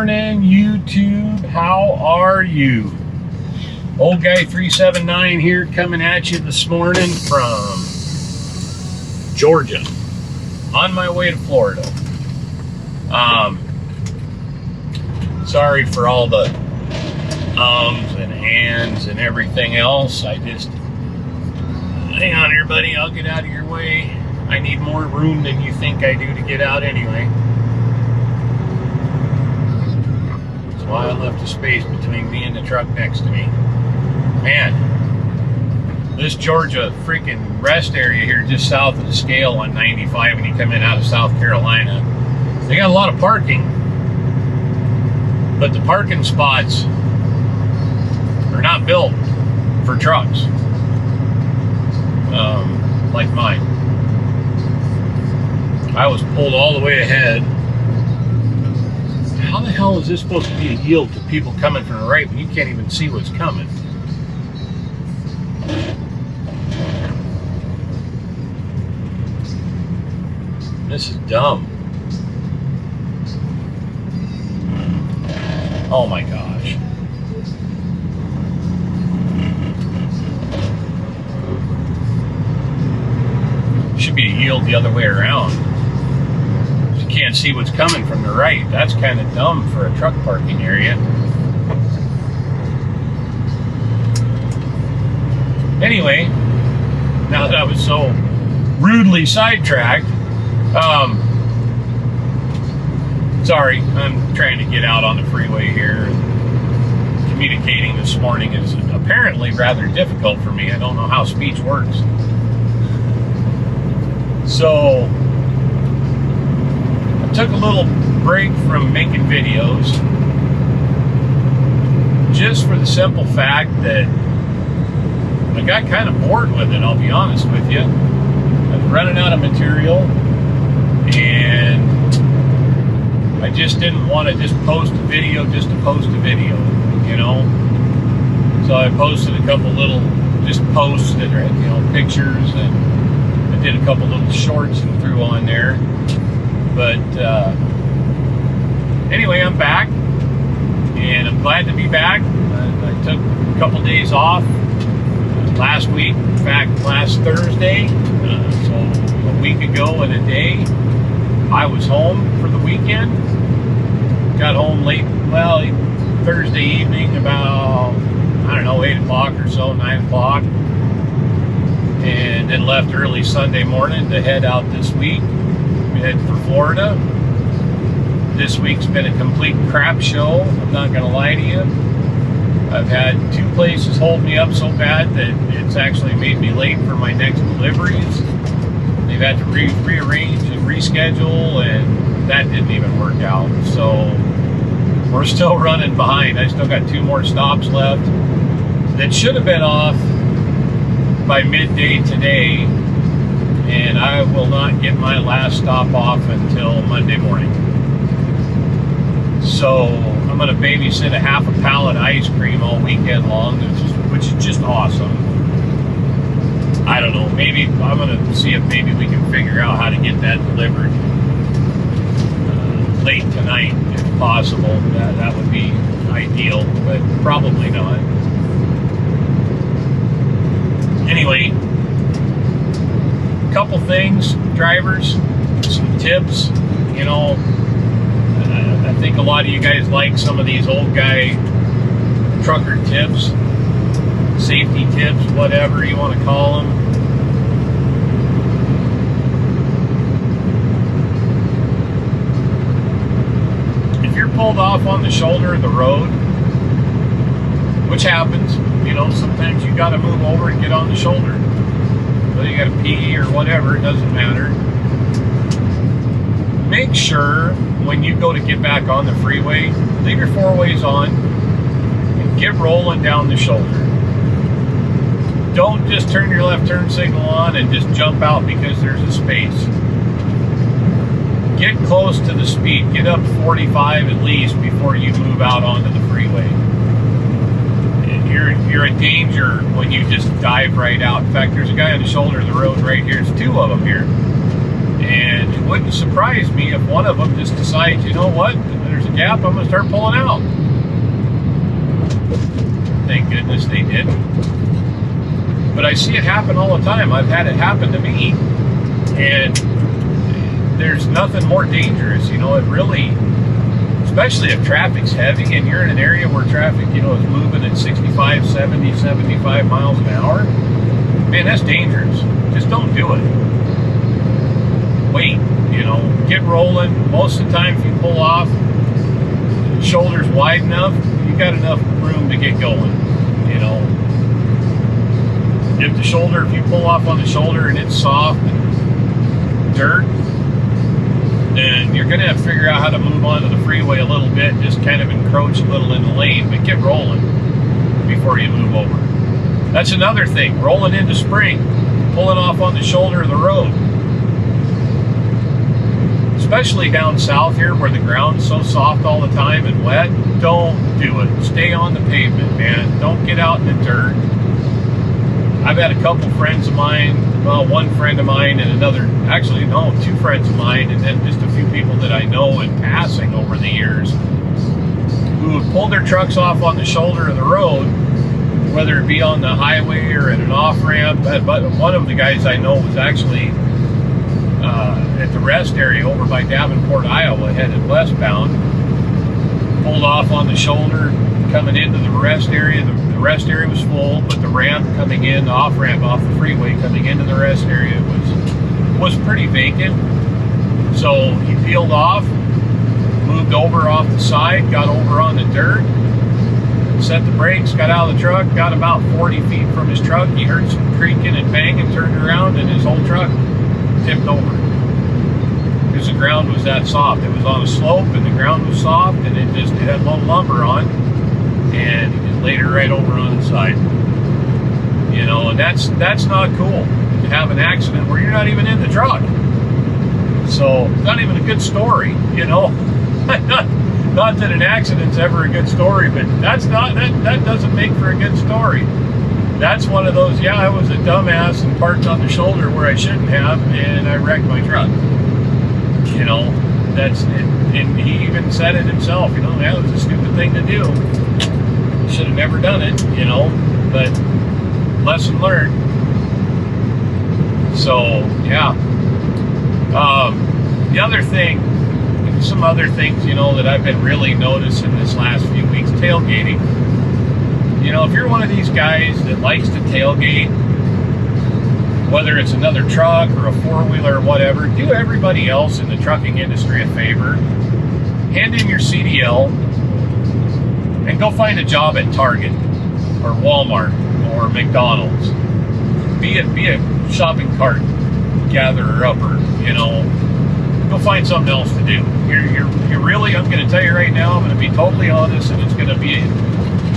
morning, YouTube. How are you? Old Guy 379 here, coming at you this morning from Georgia, on my way to Florida. Sorry for all the ums and ands and everything else. Hang on here, buddy. I'll get out of your way. I need more room than you think I do to get out anyway. That's why I left a space between me and the truck next to me. Man, this Georgia freaking rest area here just south of the scale on 95 when you come in out of South Carolina, they got a lot of parking, but the parking spots are not built for trucks like mine. I was pulled all the way ahead. How the hell is this supposed to be a yield to people coming from the right when you can't even see what's coming? This is dumb. Oh my gosh. Should be a yield the other way around. You can't see what's coming from the right. That's kind of dumb for a truck parking area. Anyway, now that I was so rudely sidetracked, sorry, I'm trying to get out on the freeway here. Communicating this morning is apparently rather difficult for me. I don't know how speech works. So I took a little break from making videos just for the simple fact that I got kind of bored with it, I'll be honest with you. I was running out of material and I just didn't want to just post a video just to post a video, you know. So I posted a couple little just posts that are, you know, pictures, and I did a couple little shorts and threw on there. But anyway, I'm back and I'm glad to be back. I took a couple days off last week, in fact last Thursday, so a week ago and a day I was home for the weekend. Got home late, well, Thursday evening about, I don't know, 8 o'clock or so, 9 o'clock, and then left early Sunday morning to head out this week. We head for Florida. This week's been a complete crap show, I'm not gonna lie to you. I've had 2 places hold me up so bad that it's actually made me late for my next deliveries. They've had to rearrange and reschedule, and that didn't even work out. So we're still running behind. I still got 2 more stops left that should have been off by midday today, and I will not get my last stop off until Monday morning. So I'm going to babysit a half a pallet of ice cream all weekend long, which is just awesome. I don't know, maybe I'm going to see if maybe we can figure out how to get that delivered late tonight if possible. That would be ideal, but probably not. Anyway, a couple things, drivers, some tips. You know, I think a lot of you guys like some of these old guy trucker tips, safety tips, whatever you want to call them. If you're pulled off on the shoulder of the road, which happens, you know, sometimes you got to move over and get on the shoulder. Whether you got to pee or whatever, it doesn't matter. Make sure when you go to get back on the freeway, leave your 4-ways on and get rolling down the shoulder. Don't just turn your left turn signal on and just jump out because there's a space. Get close to the speed. Get up 45 at least before you move out onto the freeway. You're a danger when you just dive right out. In fact, there's a guy on the shoulder of the road right here. There's 2 of them here. And it wouldn't surprise me if one of them just decides, you know what, there's a gap, I'm gonna start pulling out. Thank goodness they didn't. But I see it happen all the time. I've had it happen to me, and there's nothing more dangerous, you know. It really, especially if traffic's heavy and you're in an area where traffic, you know, is moving at 65, 70, 75 miles an hour, man, that's dangerous. Just don't do it. Wait, you know, get rolling. Most of the time, if you pull off, shoulder's wide enough, you got enough room to get going, you know. If you pull off on the shoulder and it's soft and dirt, then you're going to have to figure out how to move onto the freeway a little bit, just kind of encroach a little in the lane, but get rolling before you move over. That's another thing, rolling into spring, pulling off on the shoulder of the road. Especially down south here where the ground's so soft all the time and wet, don't do it. Stay on the pavement, man. Don't get out in the dirt. I've had a couple friends of mine, well, one friend of mine and two friends of mine, and then just a few people that I know in passing over the years who have pulled their trucks off on the shoulder of the road, whether it be on the highway or at an off-ramp. But one of the guys I know was actually at the rest area over by Davenport, Iowa, headed westbound, pulled off on the shoulder coming into the rest area. The rest area was full, but the ramp coming in, the off-ramp off the freeway coming into the rest area was pretty vacant. So he peeled off, moved over off the side, got over on the dirt, set the brakes, got out of the truck, got about 40 feet from his truck. He heard some creaking and banging, turned around, and his whole truck tipped over. Because the ground was that soft. It was on a slope, and the ground was soft, and it had a little lumber on, and he just laid it right over on the side. You know, and that's not cool. To have an accident where you're not even in the truck. So it's not even a good story, you know. Not that an accident's ever a good story, but that doesn't make for a good story. That's one of those, yeah, I was a dumbass and parked on the shoulder where I shouldn't have, and I wrecked my truck. You know, that's it. And he even said it himself, you know, that was a stupid thing to do. Should have never done it, you know, but lesson learned. So, yeah. The other thing, some other things, you know, that I've been really noticing this last few weeks, tailgating. You know, if you're one of these guys that likes to tailgate, whether it's another truck or a four-wheeler or whatever, do everybody else in the trucking industry a favor. Hand in your CDL and go find a job at Target or Walmart or McDonald's. Be a shopping cart gatherer-upper, you know. Go find something else to do. You're really, I'm going to tell you right now, I'm going to be totally honest, and it's going to be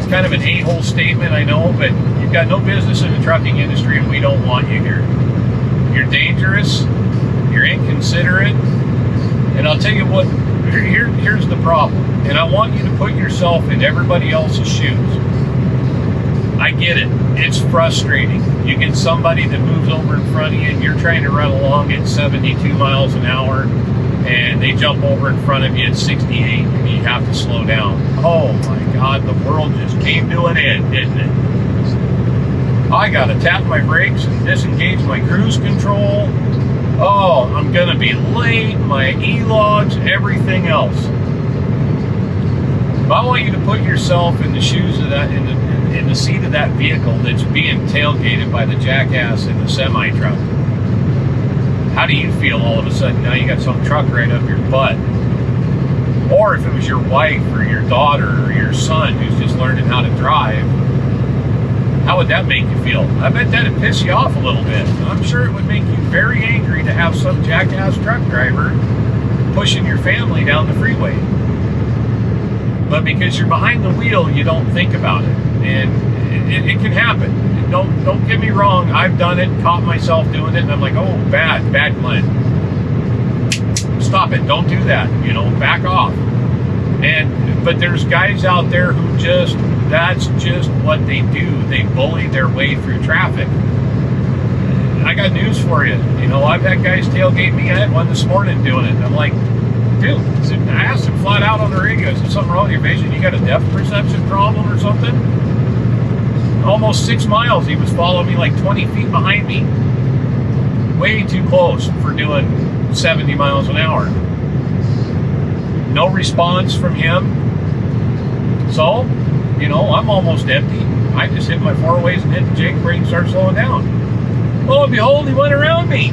kind of an a-hole statement, I know, but you've got no business in the trucking industry, and we don't want you here. You're dangerous, you're inconsiderate, and I'll tell you what, here's the problem, and I want you to put yourself in everybody else's shoes. I get it. It's frustrating. You get somebody that moves over in front of you and you're trying to run along at 72 miles an hour and they jump over in front of you at 68 and you have to slow down. Oh my God, the world just came to an end, didn't it? I got to tap my brakes and disengage my cruise control. Oh, I'm going to be late, my e-logs, everything else. But I want you to put yourself in the shoes of that, in the seat of that vehicle that's being tailgated by the jackass in the semi-truck. How do you feel all of a sudden now you got some truck right up your butt? Or if it was your wife or your daughter or your son who's just learning how to drive, how would that make you feel? I bet that'd piss you off a little bit. I'm sure it would make you very angry to have some jackass truck driver pushing your family down the freeway. But because you're behind the wheel, you don't think about it. And it can happen. Don't get me wrong. I've done it, caught myself doing it, and I'm like, oh, bad Glenn. Stop it. Don't do that. You know, back off. But there's guys out there who that's just what they do. They bully their way through traffic. I got news for you. You know, I've had guys tailgate me. I had one this morning doing it. I'm like, dude, I asked him flat out on the radio, is there something wrong with your vision? You got a depth perception problem or something? Almost 6 miles, he was following me like 20 feet behind me. Way too close for doing 70 miles an hour. No response from him. So, you know, I'm almost empty. I just hit my 4 ways and hit the jake brake and start slowing down. Lo and behold, he went around me.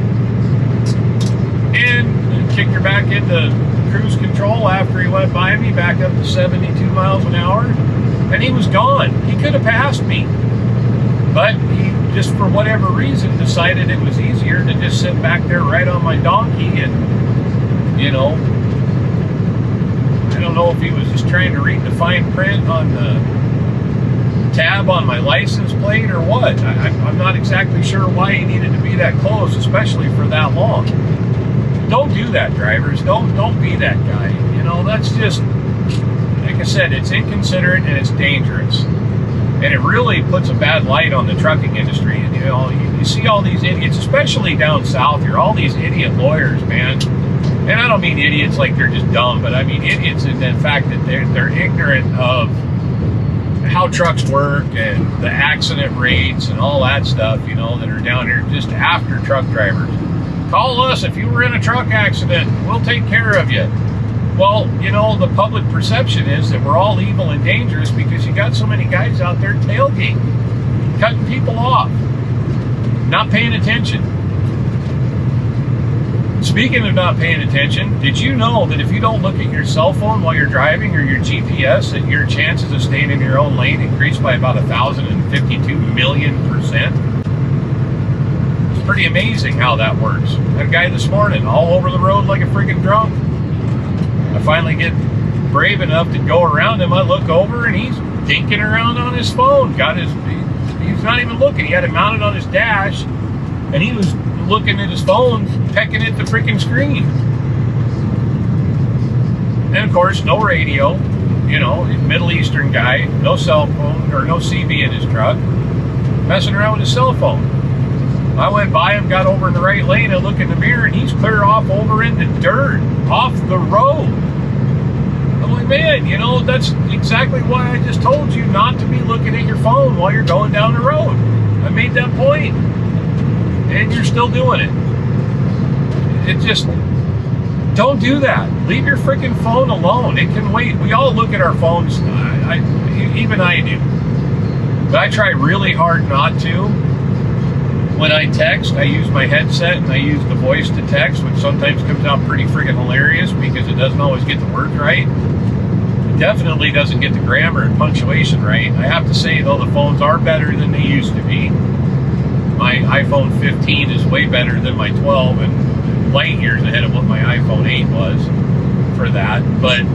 And kicked her back into cruise control after he went by me, back up to 72 miles an hour. And he was gone. He could have passed me. But he just, for whatever reason, decided it was easier to just sit back there right on my donkey and, you know, I don't know if he was just trying to read the fine print on the tab on my license plate or what. I'm not exactly sure why he needed to be that close, especially for that long. Don't do that, drivers. Don't be that guy. You know, that's just, like I said, it's inconsiderate and it's dangerous. And it really puts a bad light on the trucking industry. And, you know, you see all these idiots, especially down south here, all these idiot lawyers, man. And I don't mean idiots like they're just dumb, but I mean idiots in the fact that they're ignorant of how trucks work and the accident rates and all that stuff, you know, that are down here just after truck drivers. Call us if you were in a truck accident. We'll take care of you. Well, you know, the public perception is that we're all evil and dangerous because you got so many guys out there tailgating, cutting people off, not paying attention. Speaking of not paying attention, did you know that if you don't look at your cell phone while you're driving or your GPS, that your chances of staying in your own lane increase by about 1,052 million%? It's pretty amazing how that works. That guy this morning, all over the road like a freaking drunk. I finally get brave enough to go around him. I look over and he's dinking around on his phone. He's not even looking. He had it mounted on his dash and he was looking at his phone, pecking at the freaking screen. And of course, no radio, you know, Middle Eastern guy, no cell phone or no CB in his truck, messing around with his cell phone. I went by him, got over in the right lane, and look in the mirror, and he's clear off over in the dirt, off the road. I'm like, man, you know, that's exactly why I just told you not to be looking at your phone while you're going down the road. I made that point, and you're still doing it. It just, don't do that. Leave your freaking phone alone. It can wait. We all look at our phones. Even I do. But I try really hard not to. When I text, I use my headset and I use the voice to text, which sometimes comes out pretty friggin' hilarious because it doesn't always get the words right. It definitely doesn't get the grammar and punctuation right. I have to say, though, the phones are better than they used to be. My iPhone 15 is way better than my 12 and light years ahead of what my iPhone 8 was for that. But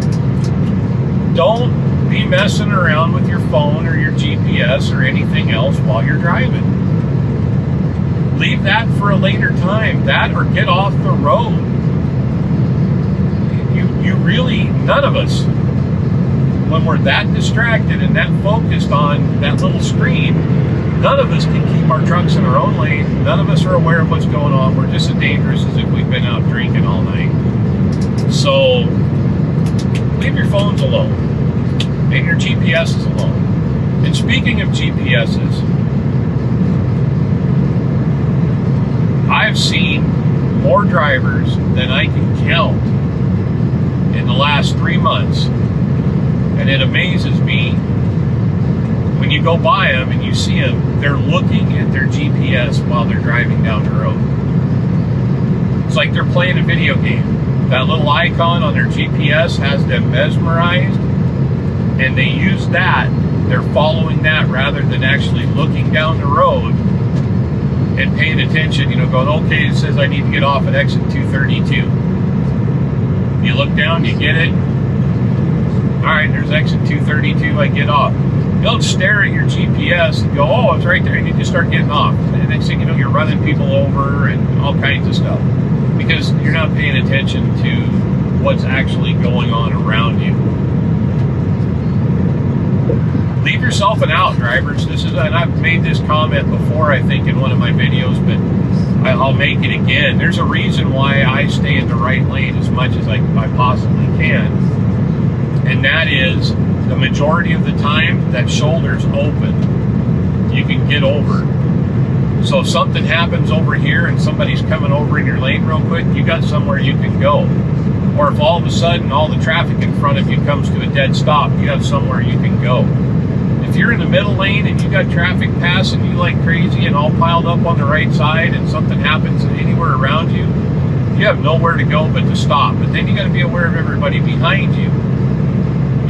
don't be messing around with your phone or your GPS or anything else while you're driving. Leave that for a later time. That or get off the road. You really, none of us, when we're that distracted and that focused on that little screen, none of us can keep our trucks in our own lane. None of us are aware of what's going on. We're just as dangerous as if we've been out drinking all night. So leave your phones alone. Leave your GPSs alone. And speaking of GPSs, I've seen more drivers than I can count in the last 3 months. And it amazes me when you go by them and you see them, they're looking at their GPS while they're driving down the road. It's like they're playing a video game. That little icon on their GPS has them mesmerized, and they use that. They're following that rather than actually looking down the road and paying attention, you know, going, okay, it says I need to get off at exit 232. You look down, you get it. All right, there's exit 232, I get off. You don't stare at your GPS and go, oh, it's right there, and you just start getting off. And the next thing you know, you're running people over and all kinds of stuff because you're not paying attention to what's actually going on around you. Leave yourself an out, drivers. And I've made this comment before, I think, in one of my videos, but I'll make it again. There's a reason why I stay in the right lane as much as I possibly can. And that is, the majority of the time, that shoulder's open. You can get over. So if something happens over here and somebody's coming over in your lane real quick, you got somewhere you can go. Or if all of a sudden all the traffic in front of you comes to a dead stop, you have somewhere you can go. If you're in the middle lane and you got traffic passing you like crazy and all piled up on the right side and something happens anywhere around you, you have nowhere to go but to stop. But then you got to be aware of everybody behind you.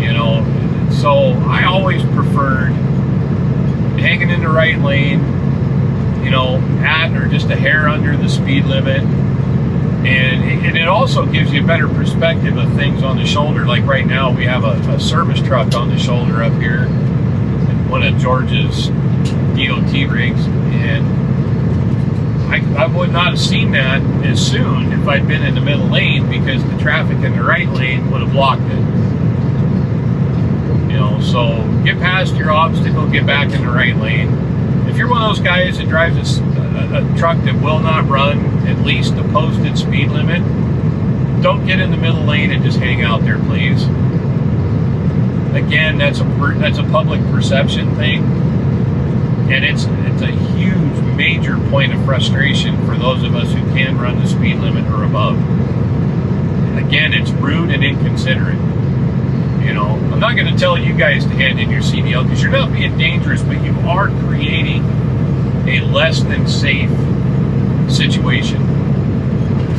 You know, so I always preferred hanging in the right lane, you know, at or just a hair under the speed limit. And it also gives you a better perspective of things on the shoulder. Like right now, we have a service truck on the shoulder up here, one of George's DOT rigs, and I would not have seen that as soon if I'd been in the middle lane, because the traffic in the right lane would have blocked it. You know, so get past your obstacle, get back in the right lane. If you're one of those guys that drives a truck that will not run at least the posted speed limit, don't get in the middle lane and just hang out there, please. Again, that's a public perception thing, and it's a huge, major point of frustration for those of us who can run the speed limit or above. Again, it's rude and inconsiderate. You know, I'm not going to tell you guys to hand in your CDL because you're not being dangerous, but you are creating a less than safe situation.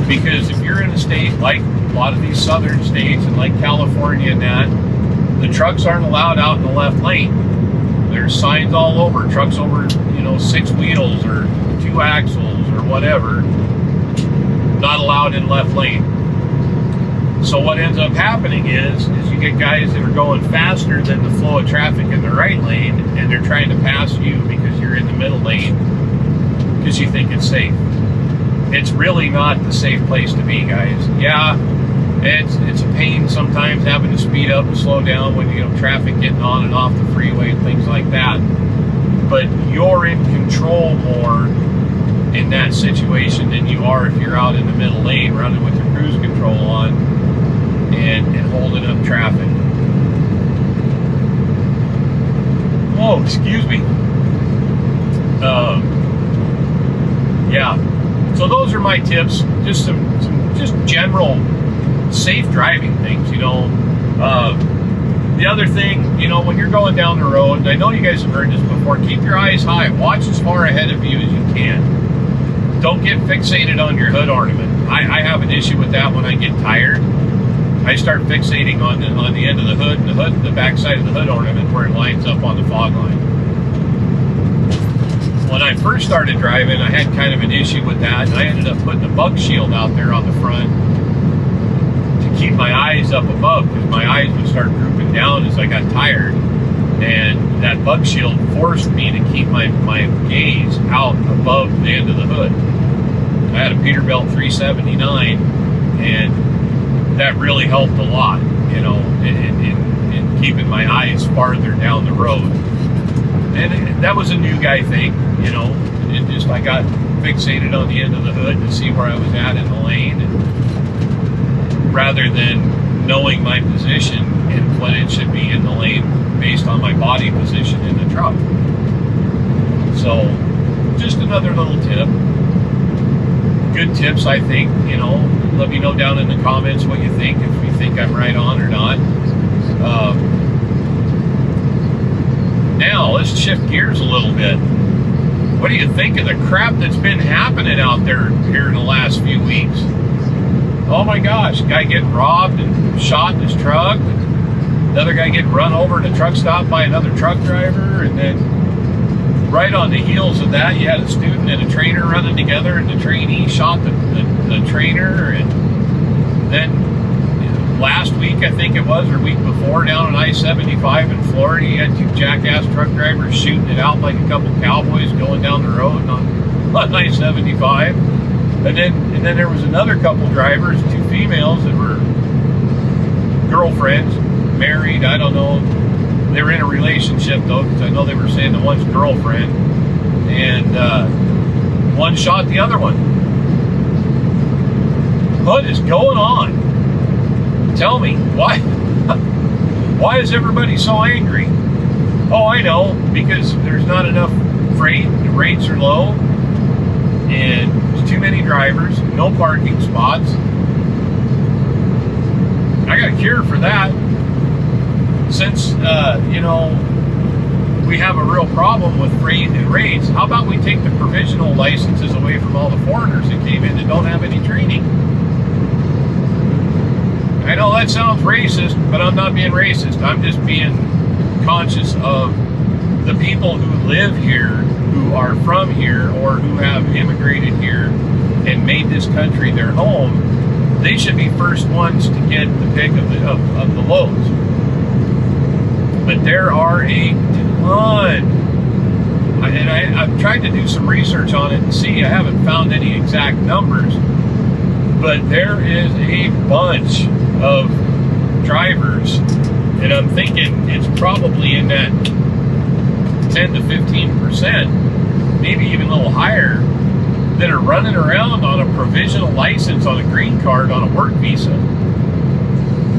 Because if you're in a state like a lot of these southern states and like California and that, the trucks aren't allowed out in the left lane. There's signs all over, trucks over, you know, 6 wheels or 2 axles or whatever, not allowed in left lane. So what ends up happening is you get guys that are going faster than the flow of traffic in the right lane, and they're trying to pass you because you're in the middle lane because you think it's safe. It's really not the safe place to be, guys. Yeah, it's a pain sometimes having to speed up and slow down when you know traffic getting on and off the freeway and things like that. But you're in control more in that situation than you are if you're out in the middle lane running with your cruise control on and holding up traffic. Oh, excuse me. Yeah. So those are my tips. Just some just general safe driving things, you know. The other thing, you know, when you're going down the road, and I know you guys have heard this before, keep your eyes high. Watch as far ahead of you as you can. Don't get fixated on your hood ornament. I have an issue with that when I get tired. I start fixating on the end of the hood, the back side of the hood ornament where it lines up on the fog line. When I first started driving, I had kind of an issue with that, and I ended up putting a bug shield out there on the front to keep my eyes up above, because my eyes would start drooping down as I got tired, and that bug shield forced me to keep my gaze out above the end of the hood. I had a Peterbilt 379, and that really helped a lot, you know, in keeping my eyes farther down the road. And that was a new guy thing, you know. I got fixated on the end of the hood to see where I was at in the lane, and rather than knowing my position and what it should be in the lane based on my body position in the truck. So, just another little tip. Good tips, I think, you know. Let me know down in the comments what you think, if you think I'm right on or not. Now, let's shift gears a little bit. What do you think of the crap that's been happening out there here in the last few weeks? Oh my gosh, guy getting robbed and shot in his truck, another guy getting run over in a truck stop by another truck driver, and then right on the heels of that, you had a student and a trainer running together, and the trainee shot the trainer. And then last week, I think it was, or week before, down on I-75 in Florida, you had 2 jackass truck drivers shooting it out like a couple cowboys going down the road on I-75. And then there was another couple drivers, 2 females that were girlfriends, married, I don't know. They were in a relationship though, because I know they were saying the one's girlfriend. And one shot the other one. What is going on? Tell me, why? Why is everybody so angry? Oh, I know, because there's not enough freight, the rates are low, and there's too many drivers, no parking spots. I got a cure for that. Since, we have a real problem with freight and rates, how about we take the provisional licenses away from all the foreigners that came in that don't have any training? I know that sounds racist, but I'm not being racist. I'm just being conscious of the people who live here, who are from here, or who have immigrated here and made this country their home. They should be first ones to get the pick of the loads. But there are a ton, and I've tried to do some research on it and see. I haven't found any exact numbers, but there is a bunch of drivers, and I'm thinking it's probably in that 10 to 15%, maybe even a little higher, that are running around on a provisional license on a green card on a work visa.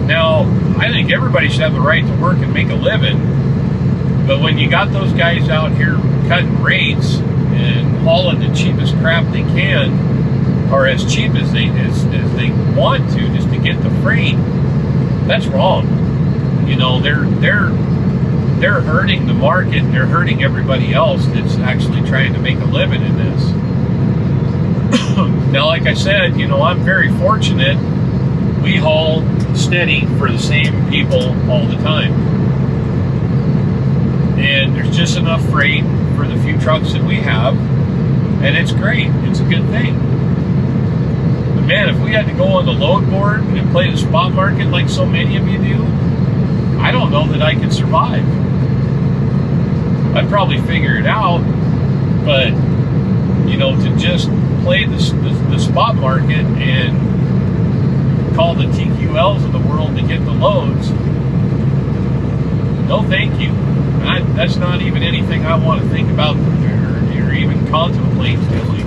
Now, I think everybody should have the right to work and make a living, but when you got those guys out here cutting rates and hauling the cheapest crap they can, or as cheap as they want to, just to get the freight, that's wrong. You know, they're hurting the market, they're hurting everybody else that's actually trying to make a living in this. Now, like I said, I'm very fortunate. We haul steady for the same people all the time. And there's just enough freight for the few trucks that we have, and it's great. It's a good thing. But man, if we had to go on the load board and play the spot market like so many of you do, I don't know that I could survive. I'd probably figure it out, but to just play the spot market and call the TQLs of the world to get the loads, no thank you. That's not even anything I want to think about or even contemplate doing.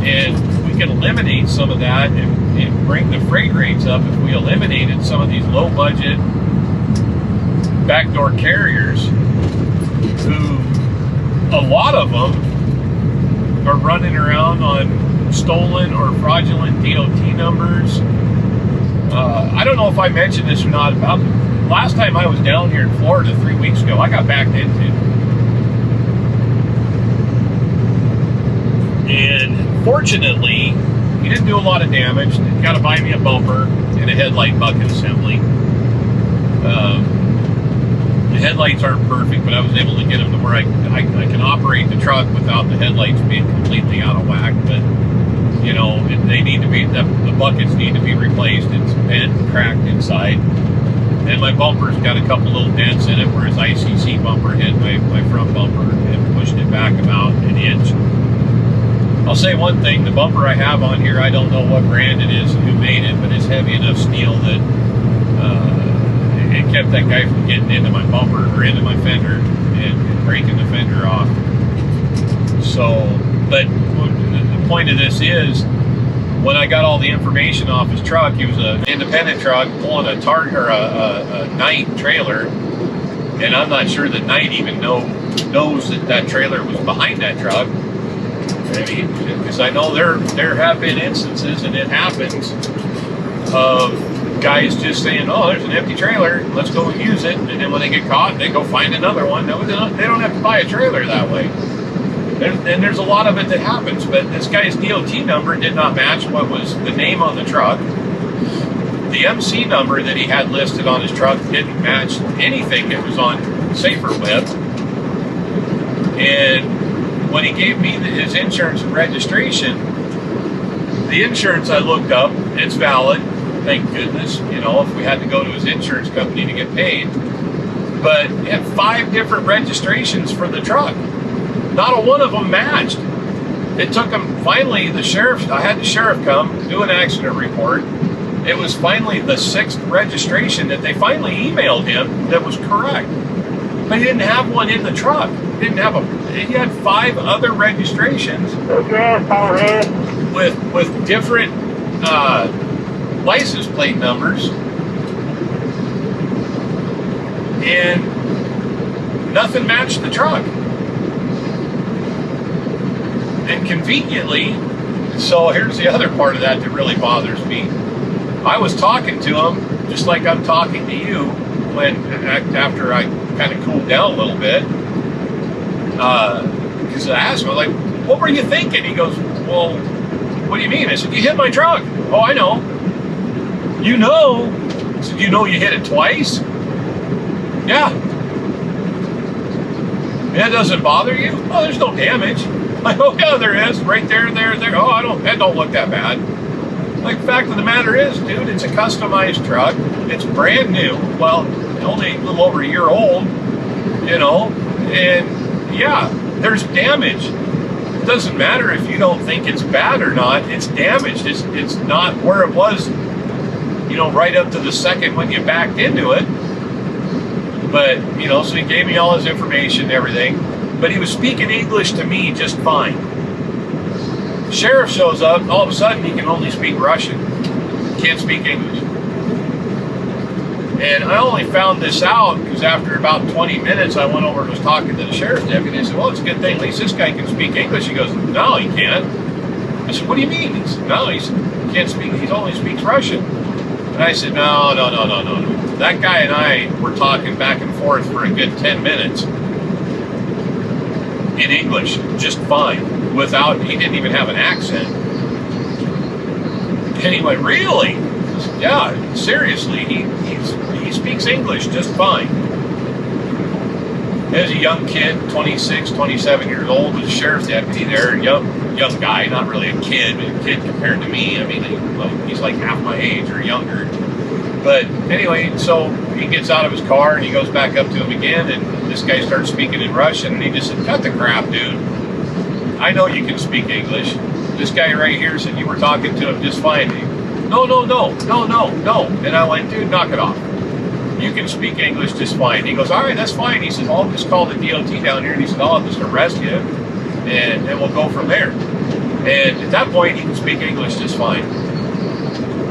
And we can eliminate some of that and bring the freight rates up if we eliminated some of these low budget backdoor carriers who, a lot of them, are running around on stolen or fraudulent DOT numbers. I don't know if I mentioned this or not. About last time I was down here in Florida 3 weeks ago, I got backed into. And fortunately, he didn't do a lot of damage. Got to buy me a bumper and a headlight bucket assembly. The headlights aren't perfect, but I was able to get them to where I can operate the truck without the headlights being completely out of whack. But they need to be, the buckets need to be replaced. It's bent and cracked inside, and my bumper's got a couple little dents in it where his ICC bumper hit my front bumper and pushed it back about an inch. I'll say one thing: the bumper I have on here, I don't know what brand it is and who made it, but it's heavy enough steel that it kept that guy from getting into my bumper or into my fender and breaking the fender off. So, but the point of this is, when I got all the information off his truck, he was an independent truck pulling a Knight trailer, and I'm not sure that Knight even knows that trailer was behind that truck. Because I know there have been instances, and it happens, of guys just saying, "Oh, there's an empty trailer, let's go use it," and then when they get caught, they go find another one. No, they don't have to buy a trailer that way. And there's a lot of it that happens, but this guy's DOT number did not match what was the name on the truck. The MC number that he had listed on his truck didn't match anything that was on SaferWeb. And when he gave me his insurance and registration, the insurance I looked up, it's valid, thank goodness, if we had to go to his insurance company to get paid. But he had 5 different registrations for the truck. Not a one of them matched. It took him, finally, I had the sheriff come, do an accident report. It was finally the 6th registration that they finally emailed him that was correct. But he didn't have one in the truck. didn't have he had 5 other registrations with different license plate numbers, and nothing matched the truck. And conveniently, so here's the other part of that really bothers me. I was talking to him just like I'm talking to you after I kind of cooled down a little bit, because I asked him, like, what were you thinking? He goes, well, what do you mean? I said, you hit my truck. Oh, I know. You know? I said, you know you hit it twice? Yeah. That doesn't bother you? Oh, there's no damage. Like, oh yeah, there is. Right there. Oh, that don't look that bad. Like, the fact of the matter is, dude, it's a customized truck. It's brand new. Well, only a little over a year old, you know, and yeah, there's damage. It doesn't matter if you don't think it's bad or not. It's damaged. It's not where it was, you know, right up to the second when you backed into it. But, you know, so he gave me all his information and everything. But he was speaking English to me just fine. Sheriff shows up, all of a sudden he can only speak Russian. Can't speak English. And I only found this out because after about 20 minutes I went over and was talking to the sheriff's deputy. I said, well, it's a good thing, at least this guy can speak English. He goes, no, he can't. I said, what do you mean? He said, no, he can't speak, he only speaks Russian. And I said, no. That guy and I were talking back and forth for a good 10 minutes in English, just fine, he didn't even have an accent. And he went, really? I said, yeah, seriously, he speaks English just fine. There's a young kid, 26, 27 years old, with a sheriff's deputy there, young guy, not really a kid, but a kid compared to me. I mean, he's like half my age or younger. But anyway, so he gets out of his car and he goes back up to him again, and this guy starts speaking in Russian, and he just said, cut the crap, dude. I know you can speak English. This guy right here said you were talking to him just fine. No. And I went, dude, knock it off. You can speak English just fine. He goes, all right, that's fine. He says, I'll just call the DOT down here, and he said, I'll just arrest you, and we'll go from there. And at that point, he can speak English just fine.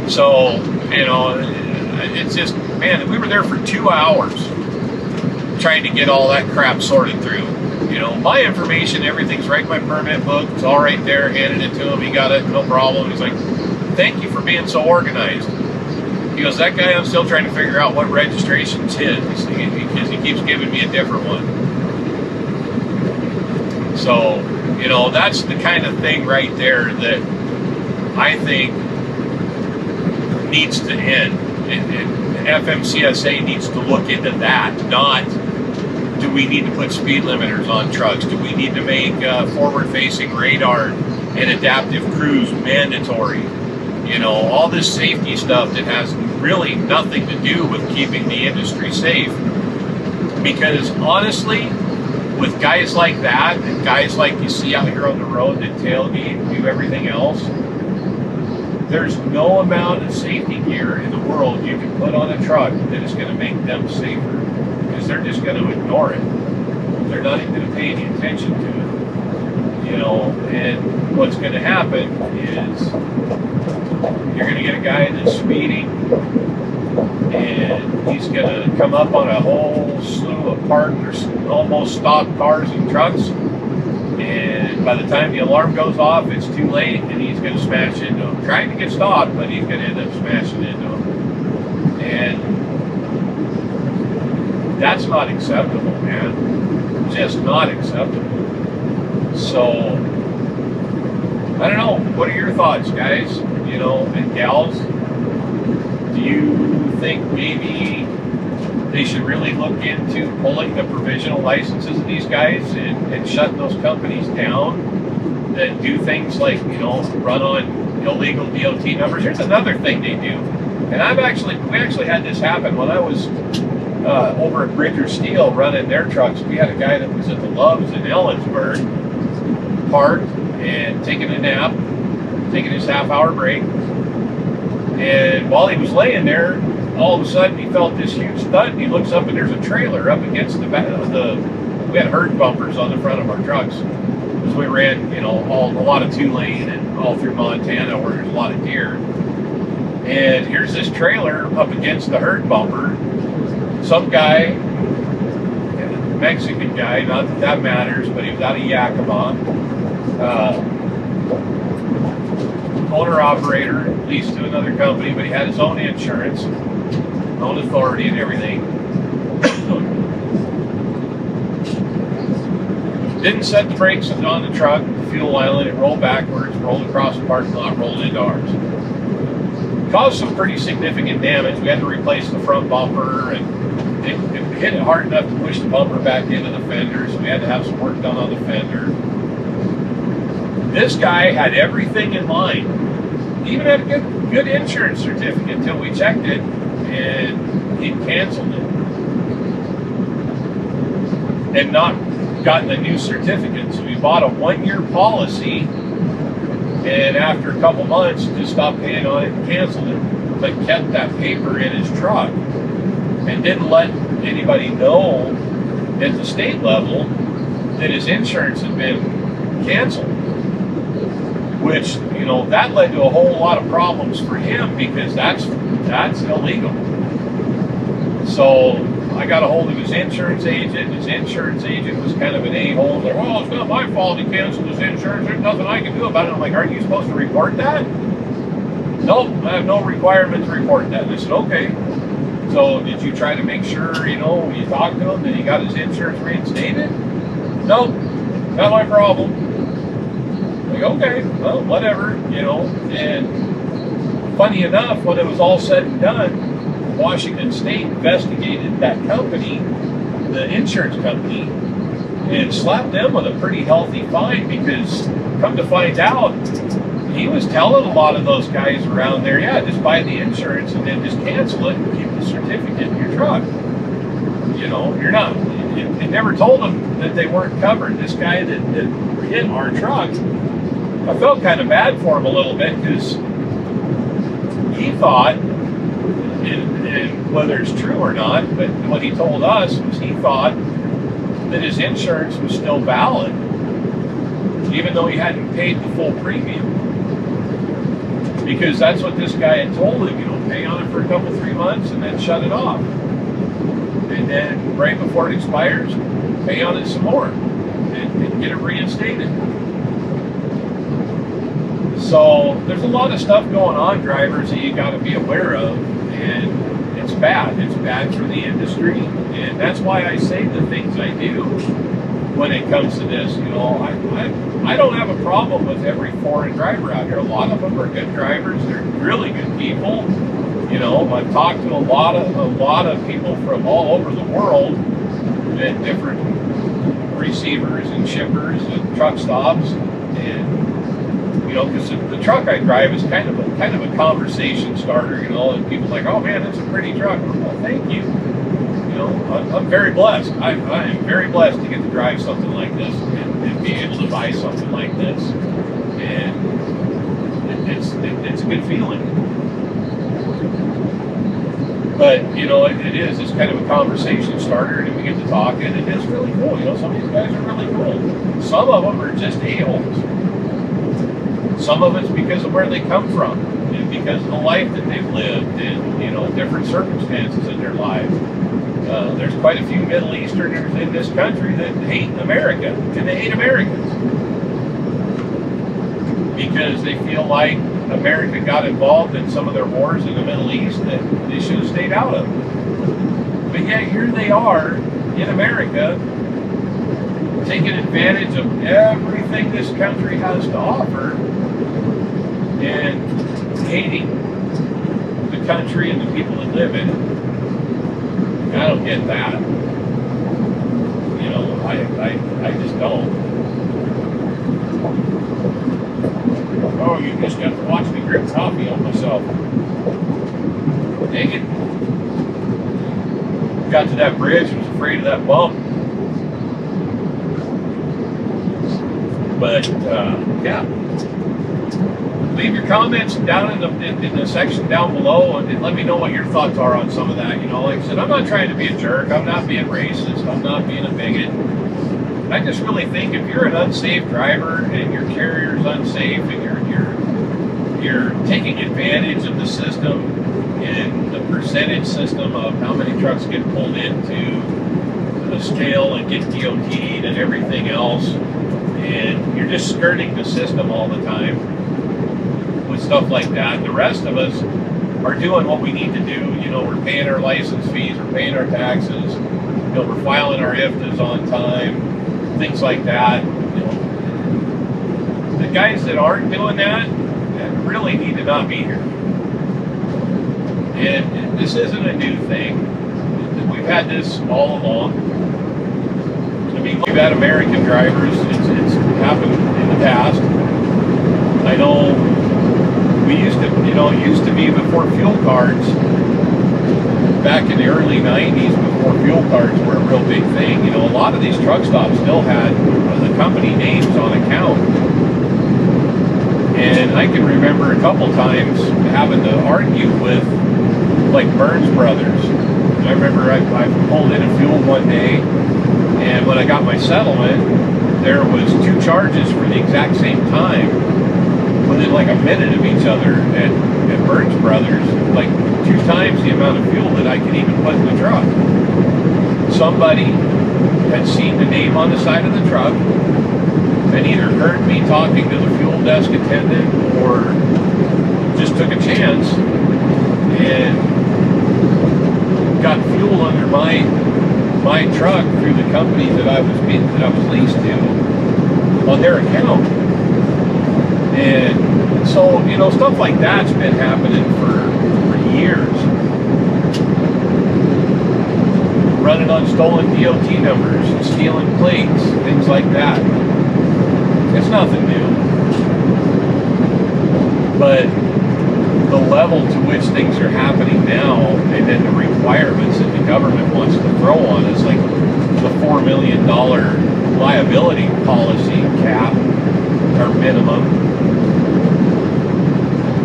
So, you know, it's just, man, we were there for 2 hours trying to get all that crap sorted through. You know, my information, everything's right in my permit book. It's all right there, handed it to him. He got it, no problem. He's like, thank you for being so organized. He goes, that guy, I'm still trying to figure out what registration's his, because he keeps giving me a different one. So, you know, that's the kind of thing right there that I think needs to end. And FMCSA needs to look into that, not do we need to put speed limiters on trucks? Do we need to make forward-facing radar and adaptive cruise mandatory? You know, all this safety stuff that has really nothing to do with keeping the industry safe. Because honestly, with guys like that and guys like you see out here on the road that tailgate and do everything else, there's no amount of safety gear in the world you can put on a truck that is going to make them safer, because they're just going to ignore it. They're not even going to pay any attention to it. You know, and what's going to happen is you're going to get a guy that's speeding, and he's going to come up on a whole slew of parked or almost stopped cars and trucks, and by the time the alarm goes off, it's too late, and he's going to smash into them. Trying to get stopped, but he's going to end up smashing into them. And that's not acceptable, man. Just not acceptable. So, I don't know. What are your thoughts, guys? You know, and gals? Do you think maybe they should really look into pulling the provisional licenses of these guys and shutting those companies down that do things like, you know, run on illegal DOT numbers? Here's another thing they do. And we actually had this happen when I was over at Bridger Steel running their trucks. We had a guy that was at the Loves in Ellensburg, parked and taking a nap, taking his half-hour break. And while he was laying there, all of a sudden he felt this huge thud, and he looks up and there's a trailer up against the we had herd bumpers on the front of our trucks because we ran, you know, a lot of 2-lane and all through Montana where there's a lot of deer. And here's this trailer up against the herd bumper. Some guy, Mexican guy, not that that matters, but he was out of Yakima. Owner operator, leased to another company, but he had his own insurance, own authority and everything. Didn't set the brakes on the truck, fuel island, it rolled backwards, rolled across the parking lot, rolled into ours. Caused some pretty significant damage. We had to replace the front bumper, and it hit it hard enough to push the bumper back into the fender, so we had to have some work done on the fender. This guy had everything in line. He even had a good insurance certificate until we checked it, and he canceled it. And not gotten a new certificate. So we bought a 1-year policy, and after a couple months, just stopped paying on it and canceled it. But kept that paper in his truck and didn't let anybody know at the state level that his insurance had been canceled. Which, you know, that led to a whole lot of problems for him because that's illegal. So I got a hold of his insurance agent. His insurance agent was kind of an a-hole. Like, oh, it's not my fault he canceled his insurance. There's nothing I can do about it. I'm like, aren't you supposed to report that? Nope, I have no requirement to report that. And I said, okay. So did you try to make sure, you know, when you talked to him that he got his insurance reinstated? Nope, not my problem. Like, okay, well, whatever, you know. And funny enough, when it was all said and done, Washington State investigated that company, the insurance company, and slapped them with a pretty healthy fine because, come to find out, he was telling a lot of those guys around there, yeah, just buy the insurance and then just cancel it and keep the certificate in your truck. You know, you're not, it never told them that they weren't covered. This guy that hit our truck, I felt kind of bad for him a little bit because he thought, and whether it's true or not, but what he told us was he thought that his insurance was still valid, even though he hadn't paid the full premium. Because that's what this guy had told him, you know, pay on it for a couple, 3 months and then shut it off. And then right before it expires, pay on it some more and get it reinstated. So there's a lot of stuff going on, drivers, that you got to be aware of, and it's bad. It's bad for the industry, and that's why I say the things I do when it comes to this. You know, I don't have a problem with every foreign driver out here. A lot of them are good drivers. They're really good people. You know, I've talked to a lot of people from all over the world at different receivers and shippers and truck stops, and you know, because the truck I drive is kind of a conversation starter, you know, and people's like, oh man, that's a pretty truck. Well, thank you. You know, I'm very blessed. I am very blessed to get to drive something like this and be able to buy something like this. And it's a good feeling. But, you know, it's kind of a conversation starter, and we get to talking, and it's really cool. You know, some of these guys are really cool. Some of them are just a-holes. Some of it's because of where they come from and because of the life that they've lived and, you know, different circumstances in their life. There's quite a few Middle Easterners in this country that hate America, and they hate Americans because they feel like America got involved in some of their wars in the Middle East that they should have stayed out of. But yet here they are in America taking advantage of everything this country has to offer and hating the country and the people that live in it. I don't get that. You know, I just don't. Oh, you just got to watch me drink coffee on myself. Dang it. Got to that bridge and was afraid of that bump. But, yeah. Leave your comments down in the section down below and let me know what your thoughts are on some of that. You know, like I said, I'm not trying to be a jerk. I'm not being racist. I'm not being a bigot. I just really think if you're an unsafe driver and your carrier's unsafe and you're taking advantage of the system and the percentage system of how many trucks get pulled into the scale and get DOT'd and everything else, and you're just skirting the system all the time with stuff like that. The rest of us are doing what we need to do. You know, we're paying our license fees, we're paying our taxes, you know, we're filing our IFTAs on time, things like that. You know, the guys that aren't doing that really need to not be here. And this isn't a new thing. We've had this all along. I mean, we've had American drivers. It's happened in the past. I know we used to, you know, it used to be before fuel cards, back in the early 90s, before fuel cards were a real big thing. You know, a lot of these truck stops still had the company names on account. And I can remember a couple times having to argue with, like, Burns Brothers. I remember I pulled in a fuel one day, and when I got my settlement, there was 2 charges for the exact same time, within like a minute of each other at Burns Brothers, like 2 times the amount of fuel that I could even put in the truck. Somebody had seen the name on the side of the truck and either heard me talking to the fuel desk attendant or just took a chance and got fuel under my truck through the company that I was leased to on their account. And so, you know, stuff like that's been happening for years. Running on stolen DOT numbers, stealing plates, things like that. It's nothing new. But the level to which things are happening now, and then the requirements that the government wants to throw on us, like the $4 million liability policy cap, or minimum,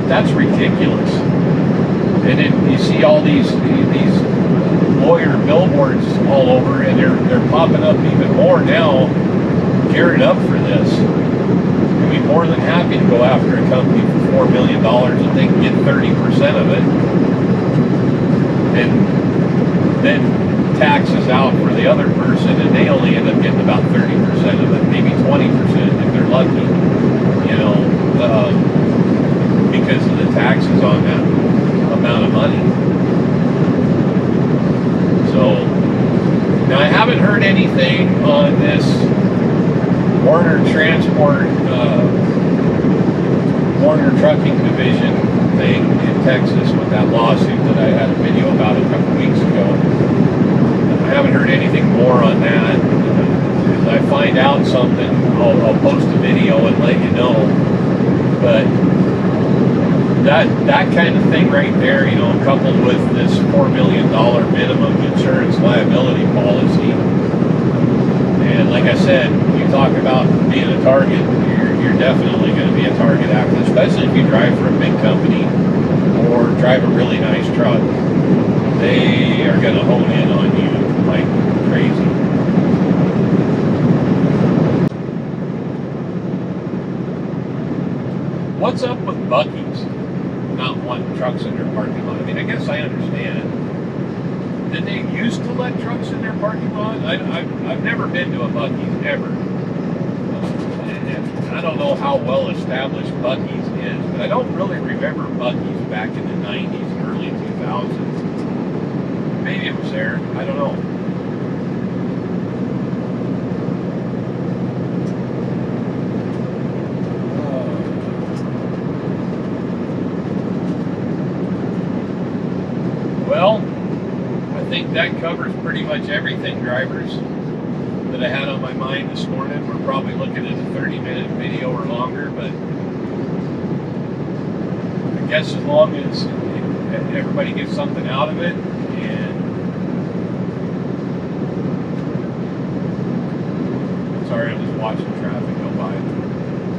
that's ridiculous. And then you see all these lawyer billboards all over, and they're popping up even more now, geared up for this. I'd be more than happy to go after a company for $4 million if they can get 30% of it, and then taxes out for the other person, and they only end up getting about 30% of it, maybe 20% if they're lucky, you know, because of the taxes on that amount of money. So, now I haven't heard anything on this Warner Transport, Warner Trucking Division thing in Texas with that lawsuit that I had a video about a couple weeks ago. I haven't heard anything more on that. If I find out something, I'll post a video and let you know. But that kind of thing right there, you know, coupled with this $4 million minimum insurance liability policy, and like I said, you talk about being a target, you're definitely going to be a target after, especially if you drive for a big company or drive a really nice truck. They are going to hone in on you like crazy. What's up with Buc-ee's not wanting trucks in their parking lot? I mean, I guess I understand. Did they used to let trucks in their parking lot? I've never been to a Buc-ee's ever. And I don't know how well established Buc-ee's is, but I don't really remember Buc-ee's back in the 90s, early 2000s. Maybe it was there. I don't know. Well, I think that covers pretty much everything, drivers, that I had on my mind this morning. We're probably looking at a 30-minute video or longer, but I guess as long as everybody gets something out of it, and sorry, I'm just watching traffic go by.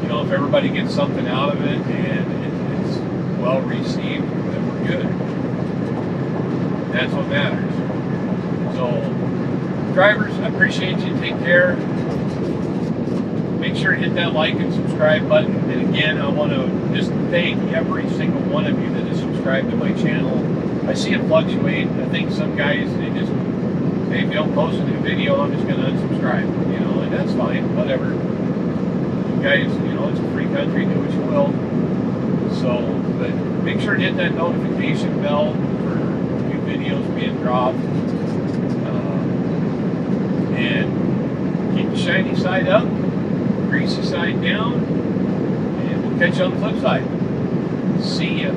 You know, if everybody gets something out of it and it's well received, then we're good. That's what matters. So, drivers, I appreciate you. Take care. make sure to hit that like and subscribe button. And again, I want to just thank every single one of you that has subscribed to my channel. I see it fluctuate. I think some guys, they just, hey, if you don't post a new video, I'm just going to unsubscribe. You know, and that's fine, whatever. You guys, you know, it's a free country, do what you will. So, but make sure to hit that notification bell for new videos being dropped. And keep the shiny side up, greasy side down, and we'll catch you on the flip side. See ya.